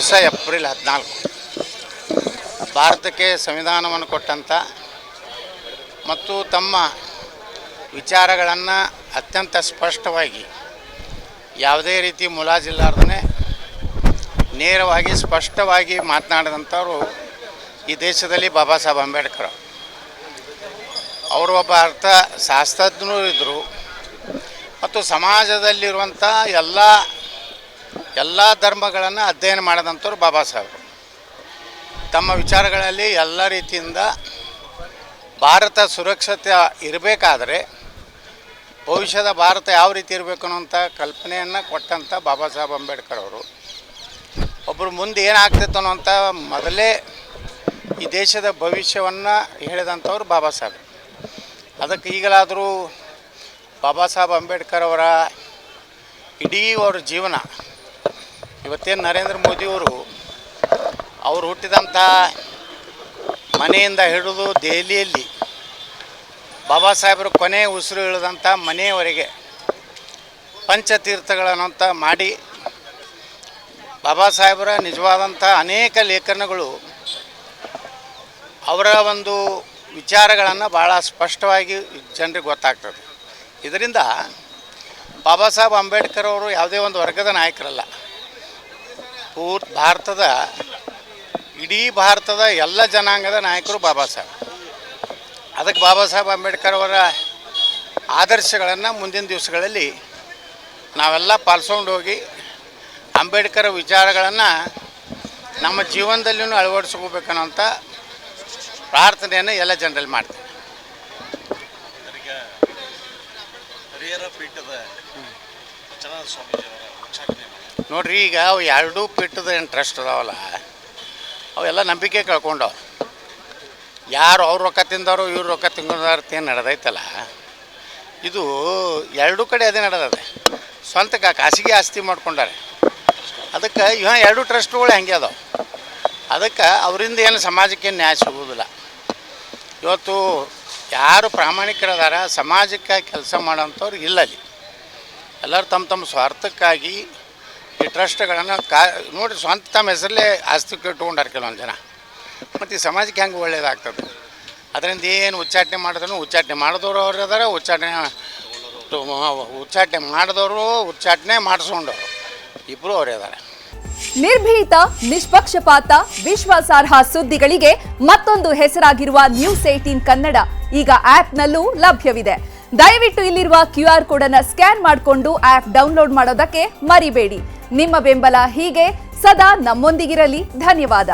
ದಿವಸ ಏಪ್ರಿಲ್ 14 ಭಾರತಕ್ಕೆ ಸಂವಿಧಾನವನ್ನು ಕೊಟ್ಟಂಥ ಮತ್ತು ತಮ್ಮ ವಿಚಾರಗಳನ್ನು ಅತ್ಯಂತ ಸ್ಪಷ್ಟವಾಗಿ ಯಾವುದೇ ರೀತಿ ಮುಲಾಜಿಲ್ಲಾರ್ದೇ ನೇರವಾಗಿ ಸ್ಪಷ್ಟವಾಗಿ ಮಾತನಾಡಿದಂಥವರು ಈ ದೇಶದಲ್ಲಿ ಬಾಬಾ ಸಾಹೇಬ್ ಅಂಬೇಡ್ಕರ್. ಅವರು ಒಬ್ಬ ಅರ್ಥಶಾಸ್ತ್ರಜ್ಞರು ಇದ್ದರು ಮತ್ತು ಸಮಾಜದಲ್ಲಿರುವಂಥ ಎಲ್ಲ ಧರ್ಮಗಳನ್ನು ಅಧ್ಯಯನ ಮಾಡಿದಂಥವ್ರು ಬಾಬಾ ಸಾಹೇಬರು. ತಮ್ಮ ವಿಚಾರಗಳಲ್ಲಿ ಎಲ್ಲ ರೀತಿಯಿಂದ ಭಾರತ ಸುರಕ್ಷತೆ ಇರಬೇಕಾದ್ರೆ ಭವಿಷ್ಯದ ಭಾರತ ಯಾವ ರೀತಿ ಇರಬೇಕು ಅನ್ನೋಂಥ ಕಲ್ಪನೆಯನ್ನು ಕೊಟ್ಟಂಥ ಬಾಬಾ ಸಾಹೇಬ್ ಅಂಬೇಡ್ಕರ್ ಅವರು. ಒಬ್ಬರು ಮುಂದೆ ಏನಾಗ್ತಿತ್ತು ಅನ್ನೋಂಥ ಮೊದಲೇ ಈ ದೇಶದ ಭವಿಷ್ಯವನ್ನು ಹೇಳಿದಂಥವ್ರು ಬಾಬಾ ಸಾಹೇಬ್. ಅದಕ್ಕೆ ಈಗಲಾದರೂ ಬಾಬಾ ಸಾಹೇಬ್ ಅಂಬೇಡ್ಕರ್ ಅವರ ಇಡೀ ಅವ್ರ ಜೀವನ ಇವತ್ತೇನು ನರೇಂದ್ರ ಮೋದಿಯವರು ಅವರು ಹುಟ್ಟಿದಂಥ ಮನೆಯಿಂದ ಹಿಡಿದು ದೆಹಲಿಯಲ್ಲಿ ಬಾಬಾ ಸಾಹೇಬರು ಕೊನೆ ಉಸಿರು ಇಳಿದಂಥ ಮನೆಯವರೆಗೆ ಪಂಚತೀರ್ಥಗಳನ್ನಂತ ಮಾಡಿ ಬಾಬಾ ಸಾಹೇಬರ ನಿಜವಾದಂಥ ಅನೇಕ ಲೇಖನಗಳು ಅವರ ಒಂದು ವಿಚಾರಗಳನ್ನು ಭಾಳ ಸ್ಪಷ್ಟವಾಗಿ ಜನರಿಗೆ ಗೊತ್ತಾಗ್ತದೆ. ಇದರಿಂದ ಬಾಬಾ ಸಾಹೇಬ್ ಅಂಬೇಡ್ಕರ್ ಅವರು ಯಾವುದೇ ಒಂದು ವರ್ಗದ ನಾಯಕರಲ್ಲ, ಇಡೀ ಭಾರತದ ಎಲ್ಲ ಜನಾಂಗದ ನಾಯಕರು ಬಾಬಾ ಸಾಹೇಬ್. ಅದಕ್ಕೆ ಬಾಬಾ ಸಾಹೇಬ್ ಅಂಬೇಡ್ಕರ್ ಅವರ ಆದರ್ಶಗಳನ್ನು ಮುಂದಿನ ದಿವಸಗಳಲ್ಲಿ ನಾವೆಲ್ಲ ಪಾಲಿಸ್ಕೊಂಡು ಹೋಗಿ ಅಂಬೇಡ್ಕರ್ ವಿಚಾರಗಳನ್ನು ನಮ್ಮ ಜೀವನದಲ್ಲಿಯೂ ಅಳವಡಿಸ್ಕೋಬೇಕನ್ನೋಂಥ ಪ್ರಾರ್ಥನೆಯನ್ನು ಎಲ್ಲ ಜನರಲ್ಲಿ ಮಾಡ್ತಾರೆ. ನೋಡ್ರಿ, ಈಗ ಅವು ಎರಡೂ ಪೀಠದ ಏನು ಟ್ರಸ್ಟ್ ಅದಾವಲ್ಲ, ಅವೆಲ್ಲ ನಂಬಿಕೆ ಕಳ್ಕೊಂಡವು. ಯಾರು ಅವ್ರ ರೊಕ್ಕ ತಿಂದವರು ಇವ್ರ ರೊಕ್ಕ ತಿಂದವ್ರು ಏನು ನಡೆದೈತಲ್ಲ, ಇದು ಎರಡೂ ಕಡೆ ಅದೇ ನಡೆದದೆ. ಸ್ವಂತ ಖಾಸಗಿ ಆಸ್ತಿ ಮಾಡ್ಕೊಂಡಾರೆ. ಅದಕ್ಕೆ ಎರಡೂ ಟ್ರಸ್ಟ್ಗಳು ಹಂಗೆ ಅದಾವೆ. ಅದಕ್ಕೆ ಅವರಿಂದ ಏನು ಸಮಾಜಕ್ಕೆ ನ್ಯಾಯ ಸಿಗುವುದಿಲ್ಲ. ಇವತ್ತು ಯಾರು ಪ್ರಾಮಾಣಿಕರದಾರ ಸಮಾಜಕ್ಕಾಗಿ ಕೆಲಸ ಮಾಡೋಂಥವ್ರು ಇಲ್ಲ. ಅಲ್ಲಿ ಎಲ್ಲರೂ ತಮ್ಮ ಸ್ವಾರ್ಥಕ್ಕಾಗಿ ಈ ಟ್ರಸ್ಟ್ಗಳನ್ನು ನೋಡಿ ಸ್ವಂತ ತಮ್ಮ ಹೆಸರಲ್ಲೇ ಆಸ್ತಿ ಇಟ್ಕೊಂಡಾರೆ ಕೆಲವೊಂದು ಜನ. ಮತ್ತು ಈ ಸಮಾಜಕ್ಕೆ ಹೆಂಗೆ ಒಳ್ಳೇದಾಗ್ತದೆ? ಅದರಿಂದ ಏನು ಉಚ್ಚಾಟನೆ ಮಾಡಿದ್ರು ಉಚ್ಚಾಟನೆ ಮಾಡಿದವರು ಅವ್ರು ಇದ್ದಾರೆ, ಉಚ್ಚಾಟನೆ ಮಾಡಿದವರು ಉಚ್ಚಾಟನೆ ಮಾಡಿಸ್ಕೊಂಡವರು ಇಬ್ಬರು ಅವರೇ ಇದ್ದಾರೆ. ನಿರ್ಭೀತ, ನಿಷ್ಪಕ್ಷಪಾತ, ವಿಶ್ವಾಸಾರ್ಹ ಸುದ್ದಿಗಳಿಗೆ ಮತ್ತೊಂದು ಹೆಸರಾಗಿರುವ ನ್ಯೂಸ್ 18 ಕನ್ನಡ ಈಗ ಆಪ್ನಲ್ಲೂ ಲಭ್ಯವಿದೆ. ದಯವಿಟ್ಟು ಇಲ್ಲಿರುವ QR ಕೋಡ್ ಅನ್ನು ಸ್ಕ್ಯಾನ್ ಮಾಡಿಕೊಂಡು ಆಪ್ ಡೌನ್ಲೋಡ್ ಮಾಡೋದಕ್ಕೆ ಮರಿಬೇಡಿ. ನಿಮ್ಮ ಬೆಂಬಲ ಹೀಗೆ ಸದಾ ನಮ್ಮೊಂದಿಗಿರಲಿ. ಧನ್ಯವಾದ.